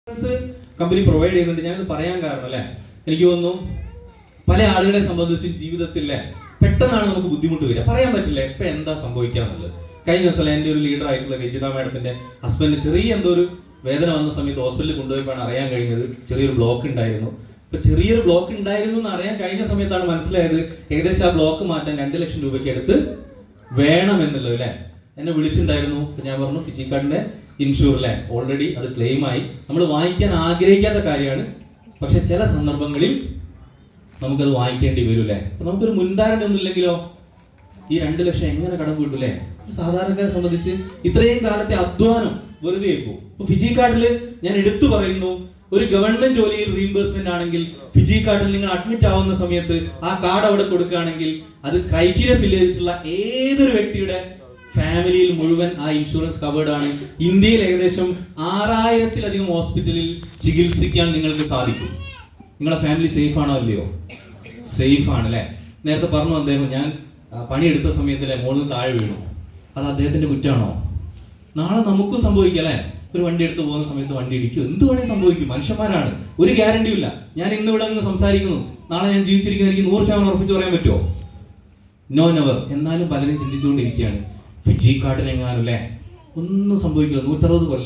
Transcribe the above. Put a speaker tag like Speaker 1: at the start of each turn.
Speaker 1: Company provide ചെയ്യുന്നുണ്ട്. ഞാനിത് പറയാൻ കാരണം അല്ലേ, എനിക്ക് തോന്നുന്നു പല ആളുകളെ സംബന്ധിച്ച് ജീവിതത്തിൽ പെട്ടെന്നാണ് നമുക്ക് ബുദ്ധിമുട്ട് വരിക, പറയാൻ പറ്റില്ല എപ്പോഴും എന്താ സംഭവിക്കാന്നുള്ളത്. കഴിഞ്ഞ ദിവസം എൻ്റെ ഒരു ലീഡർ ആയിട്ടുള്ള രജിത മാഡത്തിന്റെ ഹസ്ബൻഡ് ചെറിയ എന്തോ ഒരു വേദന വന്ന സമയത്ത് ഹോസ്പിറ്റലിൽ കൊണ്ടുപോയപ്പോഴാണ് അറിയാൻ കഴിഞ്ഞത് ചെറിയൊരു ബ്ലോക്ക് ഉണ്ടായിരുന്നു. ഇപ്പൊ ചെറിയൊരു ബ്ലോക്ക് ഉണ്ടായിരുന്നു എന്ന് അറിയാൻ കഴിഞ്ഞ സമയത്താണ് മനസ്സിലായത് ഏകദേശം ആ ബ്ലോക്ക് മാറ്റാൻ 2 ലക്ഷം രൂപയ്ക്ക് അടുത്ത് വേണമെന്നുള്ളത് അല്ലേ. എന്നെ വിളിച്ചിട്ടുണ്ടായിരുന്നു. ഞാൻ പറഞ്ഞു ഫിജി കാർഡിന്റെ ഇൻഷൂർ അല്ലേ, ഓൾറെഡി അത് ക്ലെയിം ആയി. നമ്മൾ വാങ്ങിക്കാൻ ആഗ്രഹിക്കാത്ത കാര്യമാണ്, പക്ഷെ ചില സന്ദർഭങ്ങളിൽ നമുക്കത് വാങ്ങിക്കേണ്ടി വരും അല്ലേ. അപ്പൊ നമുക്കൊരു മുൻധാരണ ഒന്നും ഇല്ലെങ്കിലോ ഈ 2 ലക്ഷം എങ്ങനെ കടം വീട്ടൂലേ. സാധാരണക്കാരെ സംബന്ധിച്ച് ഇത്രയും കാലത്തെ അധ്വാനം വെറുതെ ആയിപ്പോ. ഇപ്പൊ ഫിജി കാർഡിൽ ഞാൻ എടുത്തു പറയുന്നു, ഒരു ഗവൺമെന്റ് ജോലിയിൽ റീഇംബേഴ്സ്മെന്റ് ആണെങ്കിൽ ഫിജി കാർഡിൽ നിങ്ങൾ അഡ്മിറ്റ് ആവുന്ന സമയത്ത് ആ കാർഡ് അവിടെ കൊടുക്കുകയാണെങ്കിൽ അത് ക്രൈറ്റീരിയ ഫില്ല് ചെയ്തിട്ടുള്ള ഏതൊരു വ്യക്തിയുടെ ഫാമിലിയിൽ മുഴുവൻ ആ ഇൻഷുറൻസ് കവേർഡ് ആണ്. ഇന്ത്യയിൽ ഏകദേശം 6000-ലധികം ഹോസ്പിറ്റലിൽ ചികിത്സിക്കാൻ നിങ്ങൾക്ക് സാധിക്കും. നിങ്ങളെ ഫാമിലി സേഫ് ആണോ അല്ലയോ? സേഫ് ആണ് അല്ലേ. നേരത്തെ പറഞ്ഞു അദ്ദേഹം, ഞാൻ പണിയെടുത്ത സമയത്തല്ലേ മുകളിൽ താഴെ വീണു, അത് അദ്ദേഹത്തിന്റെ കുറ്റാണോ? നാളെ നമുക്കും സംഭവിക്കാം അല്ലേ. ഒരു വണ്ടി എടുത്ത് പോകുന്ന സമയത്ത് വണ്ടി ഇടിക്കും, എന്ത് വേണേലും സംഭവിക്കും. മനുഷ്യന്മാരാണ്, ഒരു ഗ്യാരണ്ടിയും ഇല്ല. ഞാൻ ഇന്ന് ഇവിടെ നിന്ന് സംസാരിക്കുന്നു, നാളെ ഞാൻ ജീവിച്ചിരിക്കുന്ന എനിക്ക് 100% ഉറപ്പിച്ച് പറയാൻ പറ്റുമോ? No never. എന്നാലും പലരും ചിന്തിച്ചുകൊണ്ടിരിക്കുകയാണ് ഫിജി കാർഡിനെങ്ങാനും അല്ലേ ഒന്നും സംഭവിക്കില്ല. 160 കൊല്ലം